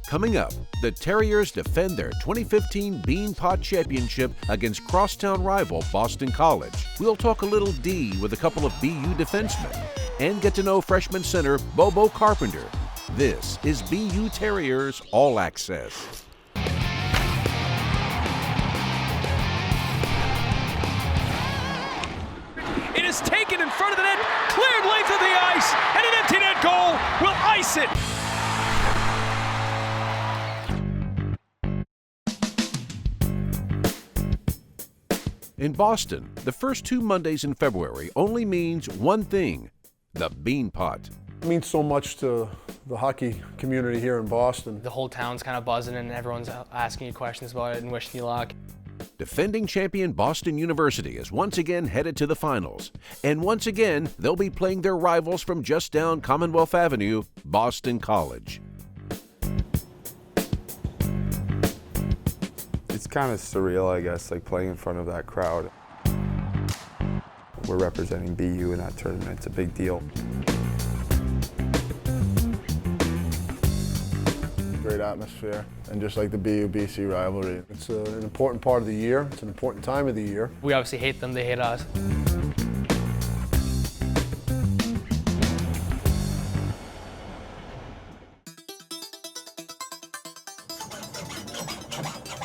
Coming up, the Terriers defend their 2015 Beanpot Championship against crosstown rival Boston College. We'll talk a little D with a couple of BU defensemen and get to know freshman center Bobo Carpenter. This is BU Terriers All Access. It is taken in front of the net, cleared length of the ice, and an empty net goal will ice it. In Boston, the first 2 Mondays in February only means one thing: the Beanpot. It means so much to the hockey community here in Boston. The whole town's kind of buzzing and everyone's asking you questions about it and wishing you luck. Defending champion Boston University is once again headed to the finals. And once again, they'll be playing their rivals from just down Commonwealth Avenue, Boston College. It's kind of surreal, I guess, like playing in front of that crowd. We're representing BU in that tournament. It's a big deal. Great atmosphere, and just like the BU-BC rivalry. It's an important part of the year. It's an important time of the year. We obviously hate them, they hate us.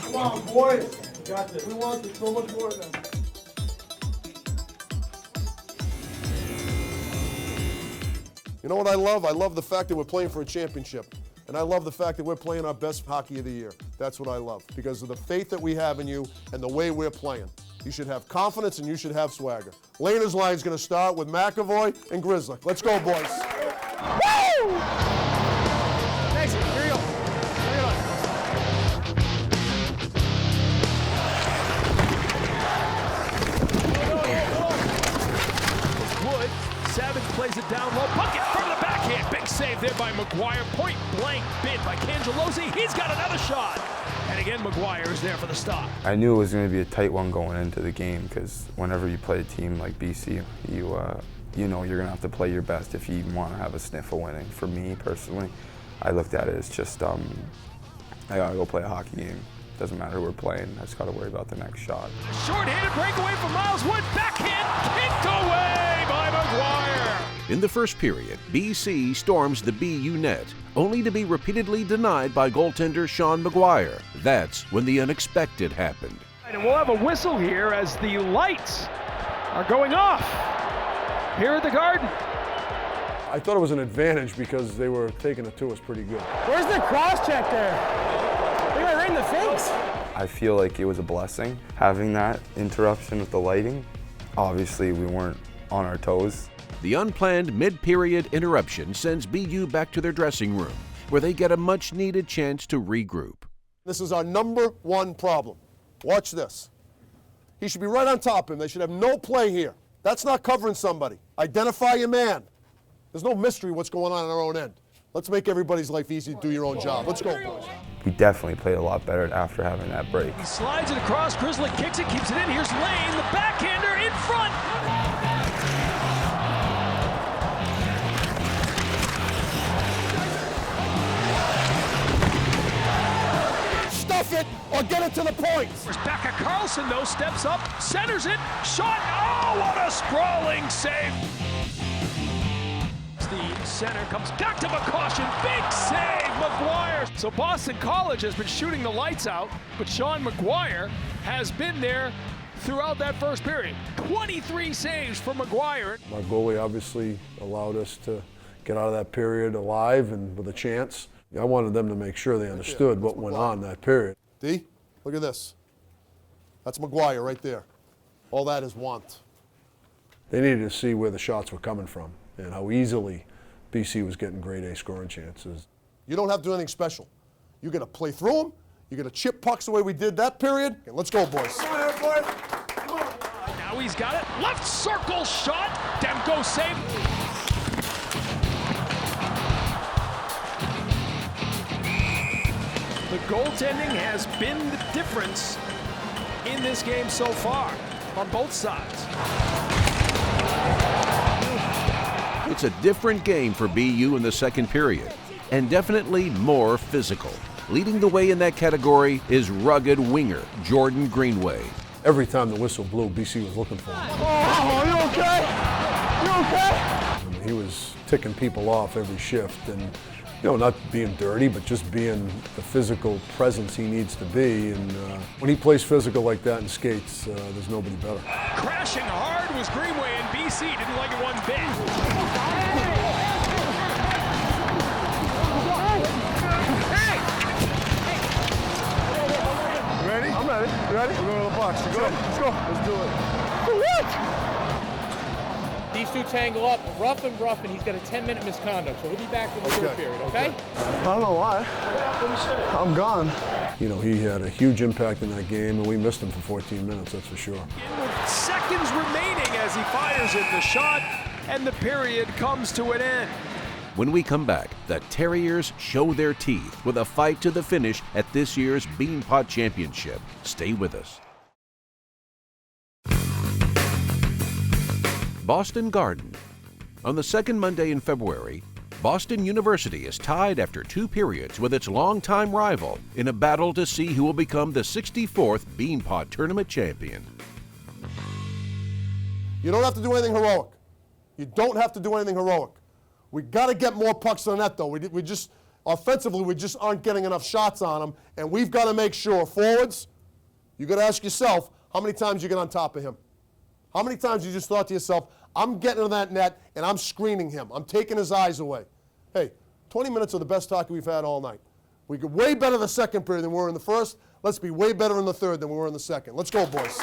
Come on, boys. Got this. We want so much more of them. You know what I love? I love the fact that we're playing for a championship. And I love the fact that we're playing our best hockey of the year. That's what I love, because of the faith that we have in you and the way we're playing. You should have confidence and you should have swagger. Laner's line's going to start with McAvoy and Grizzly. Let's go, boys. Woo! Next, here you go. Bring it on. Wood, Savage plays it down low. Bucket from the backhand. Big save there by McGuire. Point blank bid by Cangelosi. He's got another shot. And again, McGuire is there for the stop. I knew it was going to be a tight one going into the game, because whenever you play a team like BC, you know you're going to have to play your best if you even want to have a sniff of winning. For me, personally, I looked at it as just, I got to go play a hockey game. Doesn't matter who we're playing, I just got to worry about the next shot. Short-handed breakaway from Miles Wood. Backhand kicked away by McGuire. In the first period, BC storms the BU net, only to be repeatedly denied by goaltender Sean McGuire. That's when the unexpected happened. And we'll have a whistle here as the lights are going off here at the Garden. I thought it was an advantage because they were taking it to us pretty good. Where's the cross check there? They got right in the face. I feel like it was a blessing having that interruption with the lighting. Obviously, we weren't on our toes. The unplanned mid-period interruption sends BU back to their dressing room, where they get a much-needed chance to regroup. This is our #1 problem. Watch this. He should be right on top of him. They should have no play here. That's not covering somebody. Identify your man. There's no mystery what's going on our own end. Let's make everybody's life easy to do your own job. Let's go, boys. We definitely played a lot better after having that break. He slides it across. Grizzly kicks it, keeps it in. Here's Lane, the backhander in front. Stuff it or get it to the points. There's Becca Carlson, though, steps up, centers it, shot. Oh, what a sprawling save. The center comes back to McCaution. Big save, McGuire. So Boston College has been shooting the lights out, but Sean McGuire has been there throughout that first period. 23 saves for McGuire. Our goalie obviously allowed us to get out of that period alive and with a chance. I wanted them to make sure they understood what went on that period. D, look at this. That's McGuire right there. All that is want. They needed to see where the shots were coming from and how easily BC was getting grade A scoring chances. You don't have to do anything special. You're going to play through them. You're going to chip pucks the way we did that period. Okay, let's go, boys. Come on, everybody. Come on. Now he's got it. Left circle shot. Demko save. The goaltending has been the difference in this game so far on both sides. It's a different game for BU in the second period. and definitely more physical. Leading the way in that category is rugged winger Jordan Greenway. Every time the whistle blew, BC was looking for him. Oh, you okay? You okay? I mean, he was ticking people off every shift, and not being dirty, but just being the physical presence he needs to be. And when he plays physical like that and skates, there's nobody better. Crashing hard was Greenway, and BC didn't like it one bit. Ready? I'm ready. You ready? We're going to the box. You good? Let's go. Let's do it. For what? These two tangle up, rough and he's got a 10-minute misconduct, so he'll be back in the third period, okay? I don't know why. I'm gone. He had a huge impact in that game, and we missed him for 14 minutes, that's for sure. With seconds remaining as he fires it, the shot, and the period comes to an end. When we come back, the Terriers show their teeth with a fight to the finish at this year's Beanpot Championship. Stay with us. Boston Garden. On the second Monday in February, Boston University is tied after 2 periods with its longtime rival in a battle to see who will become the 64th Beanpot Tournament champion. You don't have to do anything heroic. You don't have to do anything heroic. We got to get more pucks to the net, though. We just offensively, we just aren't getting enough shots on them, and we've got to make sure forwards. You got to ask yourself how many times you get on top of him. How many times you just thought to yourself, I'm getting to that net and I'm screening him. I'm taking his eyes away. Hey, 20 minutes of the best hockey we've had all night. We get way better the second period than we were in the first. Let's be way better in the third than we were in the second. Let's go, boys.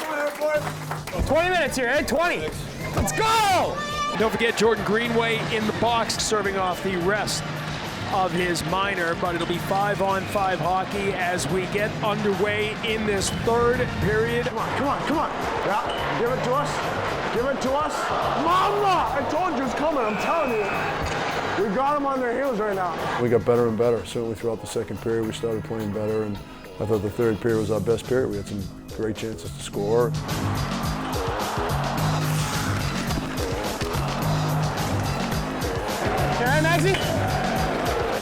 20 minutes here, eh? 20. Let's go! Don't forget Jordan Greenway in the box serving off the rest of his minor, but it'll be 5-on-5 hockey as we get underway in this third period. Come on. Yeah, give it to us. Give it to us. Mama! I told you it's coming, I'm telling you. We got them on their heels right now. We got better and better. Certainly throughout the second period, we started playing better, and I thought the third period was our best period. We had some great chances to score. Okay, Maxie?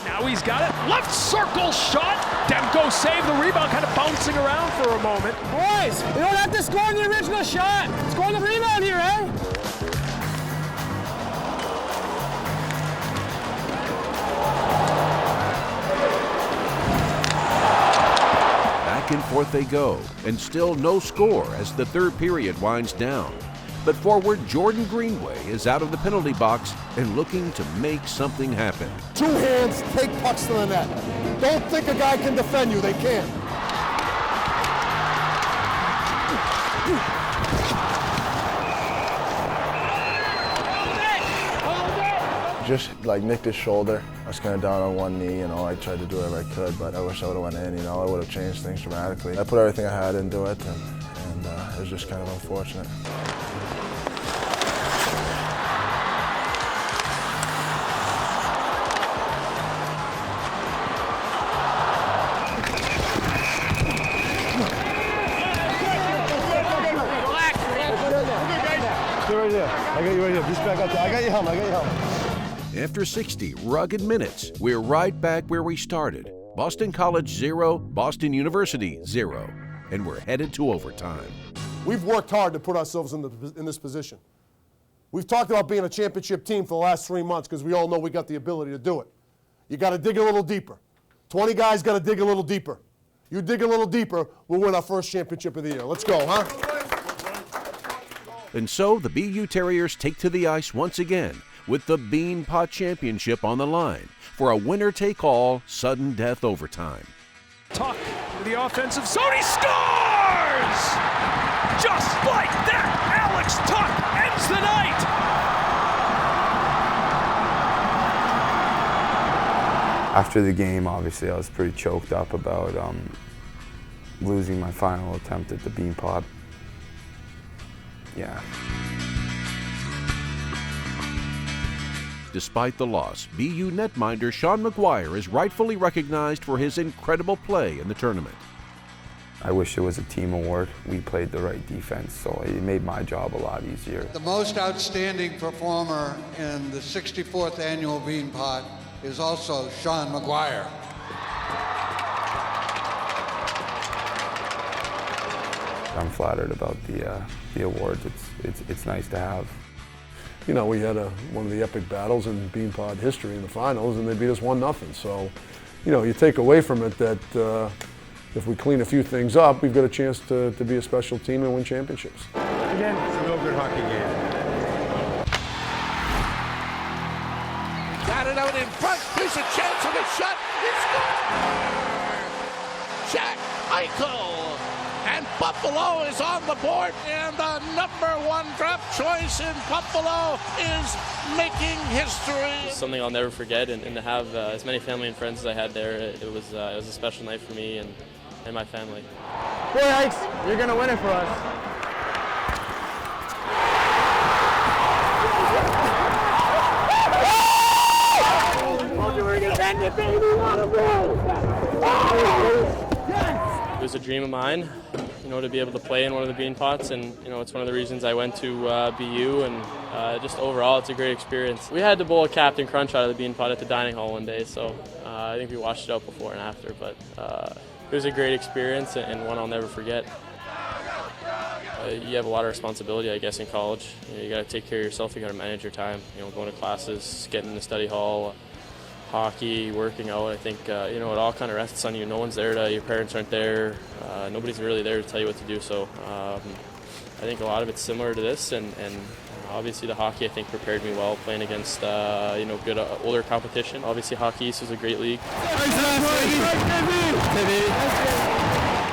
Now he's got it. Left circle shot. Demko saved the rebound, kind of bouncing around for a moment. Boys, you don't have to score on the original shot. Score on the rebound here, eh? Back and forth they go, and still no score as the third period winds down. But forward Jordan Greenway is out of the penalty box and looking to make something happen. 2 hands, take pucks to the net. Don't think a guy can defend you. They can't. Just like nicked his shoulder. I was kind of down on one knee, I tried to do whatever I could, but I wish I would have went in, I would have changed things dramatically. I put everything I had into it, and it was just kind of unfortunate. I got you right here. Just back up there. I got your helmet. After 60 rugged minutes, we're right back where we started. Boston College 0, Boston University 0, and we're headed to overtime. We've worked hard to put ourselves in this position. We've talked about being a championship team for the last 3 months because we all know we got the ability to do it. You got to dig a little deeper. 20 guys got to dig a little deeper. You dig a little deeper, we'll win our first championship of the year. Let's go, huh? And so the BU Terriers take to the ice once again with the Beanpot Championship on the line for a winner-take-all, sudden death overtime. Tuck to the offensive zone, he scores! Just like that, Alex Tuck ends the night! After the game, obviously, I was pretty choked up about losing my final attempt at the Beanpot. Yeah. Despite the loss, BU netminder Sean McGuire is rightfully recognized for his incredible play in the tournament. I wish it was a team award. We played the right defense, so it made my job a lot easier. The most outstanding performer in the 64th annual Beanpot is also Sean McGuire. I'm flattered about the awards. It's nice to have. You know, we had one of the epic battles in Beanpot history in the finals, and they beat us 1-0. So, you know, you take away from it that if we clean a few things up, we've got a chance to be a special team and win championships. Again, it's a real good hockey game. Got it out in front. There's a chance of a shot. It's score! Jack Eichel. And Buffalo is on the board, and the #1 draft choice in Buffalo is making history. Something I'll never forget, and to have as many family and friends as I had there, it was a special night for me and my family. Boy, Ikes, you're going to win it for us. We're going to end it, baby. It was a dream of mine, you know, to be able to play in one of the Beanpots, and you know, it's one of the reasons I went to BU, and just overall, it's a great experience. We had to bowl a Captain Crunch out of the Beanpot at the dining hall one day, so I think we watched it out before and after, but it was a great experience and one I'll never forget. You have a lot of responsibility, I guess, in college. You know, you got to take care of yourself. You got to manage your time. You know, going to classes, getting in the study hall. Hockey, working out, I think, you know, it all kind of rests on you. No one's there your parents aren't there, nobody's really there to tell you what to do, so I think a lot of it's similar to this, and obviously the hockey, I think, prepared me well playing against, you know, good older competition. Obviously Hockey East is a great league.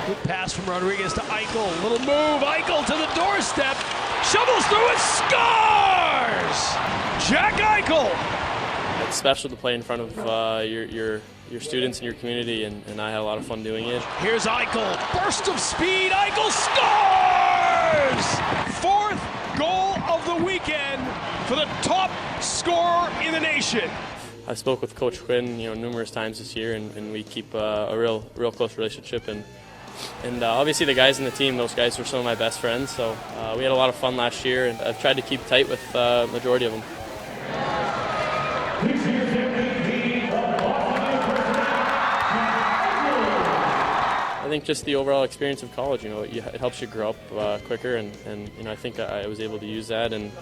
Good pass from Rodriguez to Eichel, little move, Eichel to the doorstep, shovels through it, scores! Jack Eichel! It's special to play in front of your students and your community, and I had a lot of fun doing it. Here's Eichel, burst of speed, Eichel scores! 4th goal of the weekend for the top scorer in the nation. I spoke with Coach Quinn, you know, numerous times this year, and we keep a real close relationship, and obviously the guys in the team, those guys were some of my best friends, so we had a lot of fun last year, and I've tried to keep tight with the majority of them. I think just the overall experience of college, you know, it helps you grow up quicker, and you know, I think I was able to use that, and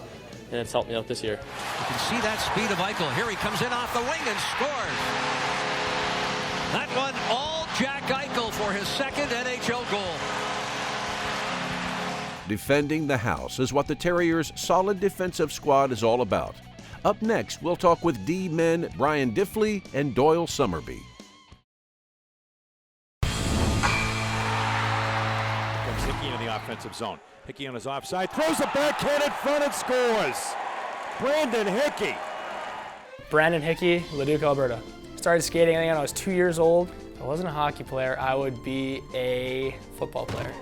it's helped me out this year. You can see that speed of Eichel. Here he comes in off the wing and scores. That one all Jack Eichel for his 2nd NHL goal. Defending the house is what the Terriers' solid defensive squad is all about. Up next, we'll talk with D-men Brian Diffley and Doyle Summerby. Comes Hickey into the offensive zone. Hickey on his offside, throws a backhand in front and scores. Brandon Hickey. Brandon Hickey, Leduc, Alberta. Started skating, I think when I was 2 years old. If I wasn't a hockey player, I would be a football player.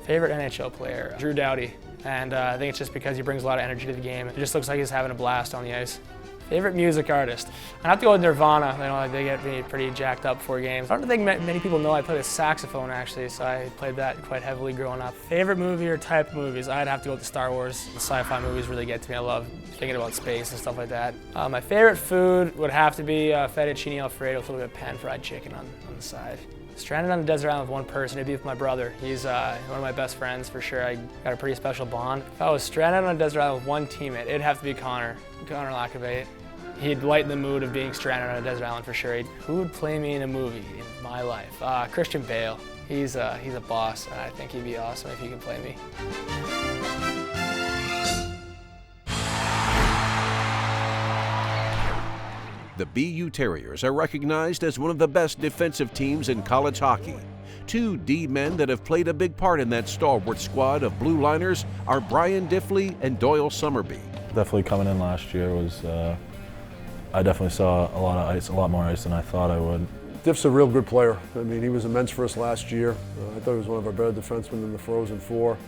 Favorite NHL player, Drew Doughty. And I think it's just because he brings a lot of energy to the game. It just looks like he's having a blast on the ice. Favorite music artist? I have to go with Nirvana. You know, they get me pretty jacked up before games. I don't think many people know I played a saxophone actually, so I played that quite heavily growing up. Favorite movie or type of movies? I'd have to go with the Star Wars. The sci-fi movies really get to me. I love thinking about space and stuff like that. My favorite food would have to be fettuccine alfredo with a little bit of pan-fried chicken on the side. Stranded on a desert island with one person, it'd be with my brother. He's one of my best friends for sure. I got a pretty special bond. If I was stranded on a desert island with one teammate, it'd have to be Connor Lacavate. He'd lighten the mood of being stranded on a desert island for sure. Who would play me in a movie in my life? Christian Bale. He's a boss, and I think he'd be awesome if he could play me. The BU Terriers are recognized as one of the best defensive teams in college hockey. 2 D-men that have played a big part in that stalwart squad of blue liners are Brian Diffley and Doyle Summerby. Definitely coming in last year was, I definitely saw a lot of ice, a lot more ice than I thought I would. Diff's a real good player. I mean, he was immense for us last year. I thought he was one of our better defensemen in the Frozen Four.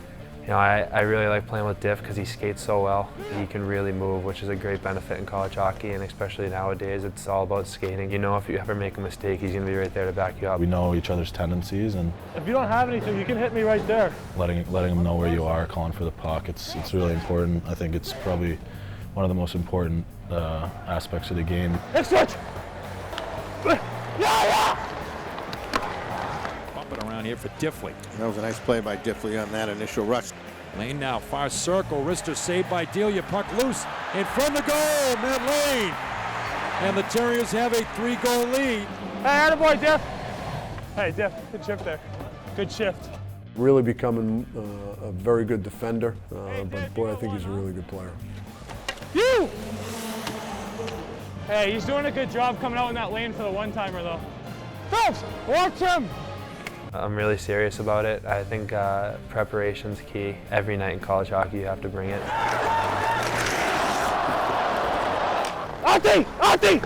You know, I really like playing with Diff because he skates so well. He can really move, which is a great benefit in college hockey, and especially nowadays, it's all about skating. You know, if you ever make a mistake, he's going to be right there to back you up. We know each other's tendencies, and if you don't have anything, you can hit me right there. Letting him know where you are, calling for the puck, it's really important. I think it's probably one of the most important aspects of the game. Next switch! Yeah! Bumping around here for Diffley. That was a nice play by Diffley on that initial rush. Lane now, far circle, wrister saved by Delia, puck loose, in front of the goal, Matt Lane. And the Terriers have a 3-goal lead. Hey, attaboy, Diff. Hey, Diff, good shift there. Good shift. Really becoming a very good defender, but boy, I think he's a really good player. You! Hey, he's doing a good job coming out in that lane for the one-timer, though. Phelps, watch him! I'm really serious about it. I think preparation's key. Every night in college hockey, you have to bring it. Ati!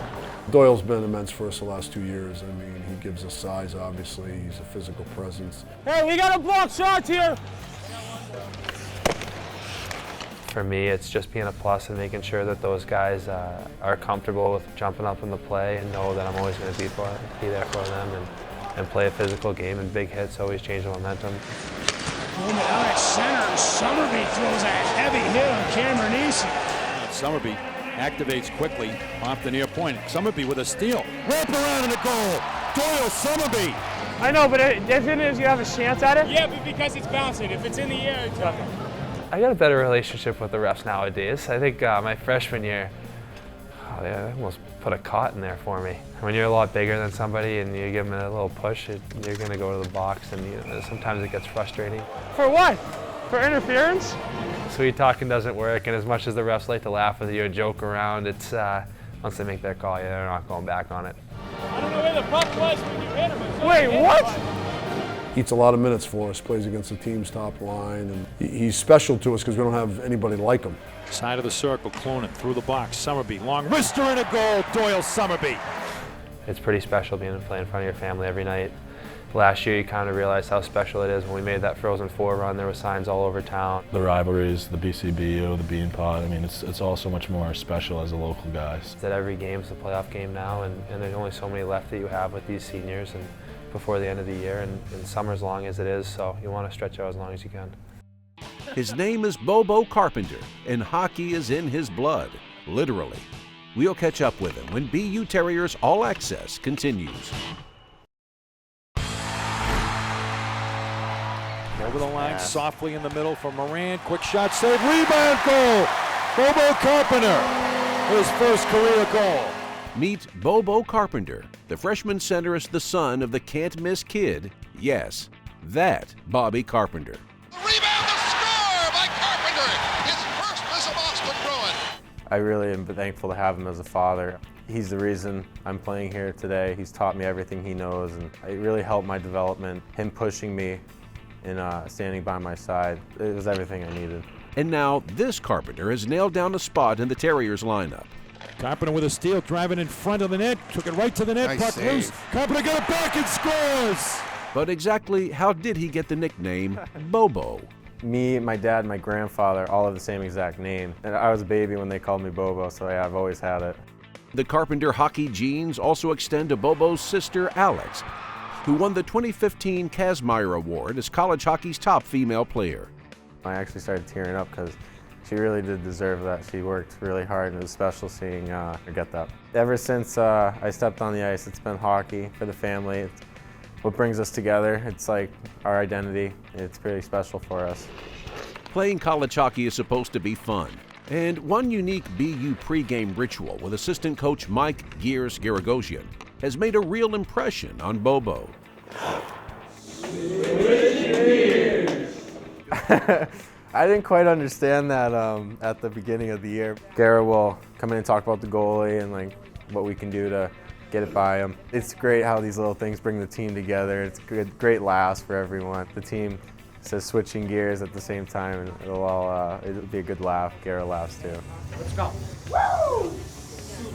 Doyle's been immense for us the last 2 years. I mean, he gives us size, obviously. He's a physical presence. Hey, we got to block shots here! For me, it's just being a plus and making sure that those guys are comfortable with jumping up in the play and know that I'm always going to be there for them and play a physical game, and big hits always change the momentum. Moving out at center, Summerby throws a heavy hit on Cameron Easy. Summerby activates quickly off the near point. Summerby with a steal. Wrap around in the goal. Doyle Summerby. I know, but the thing is you have a chance at it? Yeah, but because it's bouncing. If it's in the air, it's okay. I got a better relationship with the refs nowadays. I think my freshman year, they almost put a cot in there for me. When you're a lot bigger than somebody and you give them a little push, you're going to go to the box, and sometimes it gets frustrating. For what? For interference? Sweet talking doesn't work, and as much as the refs like to laugh with you and joke around, it's once they make that call, they're not going back on it. I don't know where the puck was when you hit him. Wait, what? Eats a lot of minutes for us, plays against the team's top line, and he's special to us because we don't have anybody like him. Side of the circle, Clonan through the box, Summerby, long wrister and a goal, Doyle Summerby. It's pretty special being able to play in front of your family every night. Last year, you kind of realized how special it is. When we made that Frozen Four run, there were signs all over town. The rivalries, the BCBU, the Beanpot, I mean, it's all so much more special as a local guy. That every game's a playoff game now, and there's only so many left that you have with these seniors and before the end of the year, and summer's long as it is, so you want to stretch out as long as you can. His name is Bobo Carpenter, and hockey is in his blood, literally. We'll catch up with him when BU Terriers All Access continues. Over the line, softly in the middle for Moran. Quick shot, save, rebound, goal! Bobo Carpenter, his first career goal. Meet Bobo Carpenter. The freshman center is the son of the can't-miss kid. Yes, that Bobby Carpenter. The rebound, the score by Carpenter, his first as a Boston Bruin. I really am thankful to have him as a father. He's the reason I'm playing here today. He's taught me everything he knows, and it really helped my development. Him pushing me and standing by my side, it was everything I needed. And now this Carpenter has nailed down a spot in the Terriers lineup. Carpenter with a steal, driving in front of the net, took it right to the net, Nice puck save. loose. Carpenter got it back and scores! But exactly how did he get the nickname Bobo? Me, my dad, and my grandfather all have the same exact name. And I was a baby when they called me Bobo, so yeah, I've always had it. The Carpenter hockey genes also extend to Bobo's sister, Alex, who won the 2015 Kazmaier Award as college hockey's top female player. I actually started tearing up because she really did deserve that. She worked really hard, and it was special seeing her get that. Ever since I stepped on the ice, it's been hockey for the family. It's what brings us together. It's like our identity. It's pretty special for us. Playing college hockey is supposed to be fun. And one unique BU pregame ritual with assistant coach Mike Gears Garagosian has made a real impression on Bobo. I didn't quite understand that at the beginning of the year. Gara will come in and talk about the goalie and like what we can do to get it by him. It's great how these little things bring the team together. It's great laughs for everyone. The team says switching gears at the same time, and it'll be a good laugh. Gara laughs too. Let's go. Woo!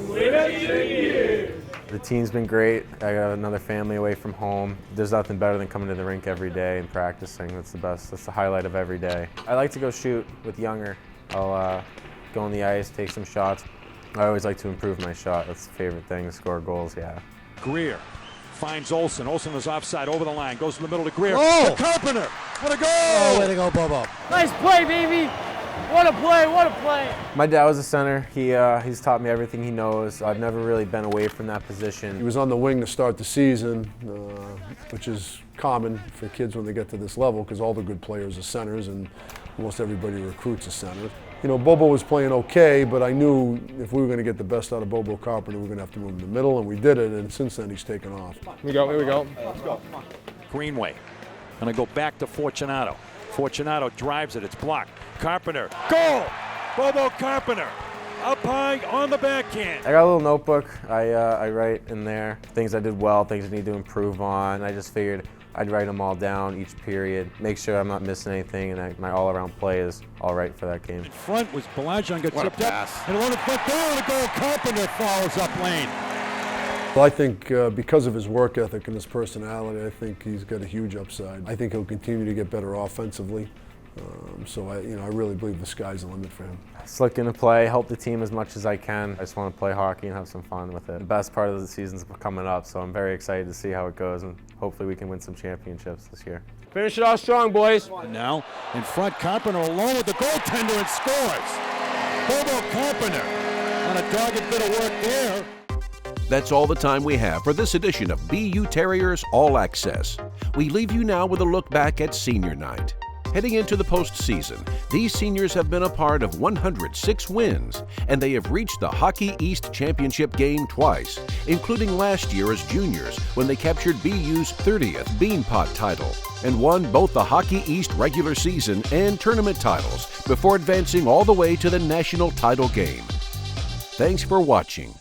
Switching gears! The team's been great. I got another family away from home. There's nothing better than coming to the rink every day and practicing. That's the best. That's the highlight of every day. I like to go shoot with Younger. I'll go on the ice, take some shots. I always like to improve my shot. That's the favorite thing, to score goals, yeah. Greer finds Olsen. Olsen is offside, over the line, goes to the middle to Greer. Oh! To Carpenter, what a goal! Oh, way to go, Bobo. Nice play, baby. What a play, what a play. My dad was a center. He's taught me everything he knows. I've never really been away from that position. He was on the wing to start the season, which is common for kids when they get to this level because all the good players are centers and almost everybody recruits a center. You know, Bobo was playing okay, but I knew if we were going to get the best out of Bobo Carpenter, we were going to have to move him in the middle, and we did it, and since then he's taken off. Here we go, here we go. Let's go. Greenway. Gonna go back to Fortunato. Fortunato drives it, it's blocked. Carpenter, goal! Bobo Carpenter, up high on the backhand. I got a little notebook. I write in there things I did well, things I need to improve on. I just figured I'd write them all down each period, make sure I'm not missing anything, and my all-around play is all right for that game. In front was Balajian, got tipped up, and What a front goal, and a goal. Carpenter follows up lane. Well, I think because of his work ethic and his personality, I think he's got a huge upside. I think he'll continue to get better offensively. So I really believe the sky's the limit for him. Just looking to play, help the team as much as I can. I just want to play hockey and have some fun with it. The best part of the season's coming up, so I'm very excited to see how it goes, and hopefully we can win some championships this year. Finish it off strong, boys. And now, in front, Carpenter alone with the goaltender and scores. Bobo Carpenter on a dogged bit of work there. That's all the time we have for this edition of BU Terriers All Access. We leave you now with a look back at senior night. Heading into the postseason, these seniors have been a part of 106 wins, and they have reached the Hockey East Championship game twice, including last year as juniors when they captured BU's 30th Beanpot title and won both the Hockey East regular season and tournament titles before advancing all the way to the national title game. Thanks for watching.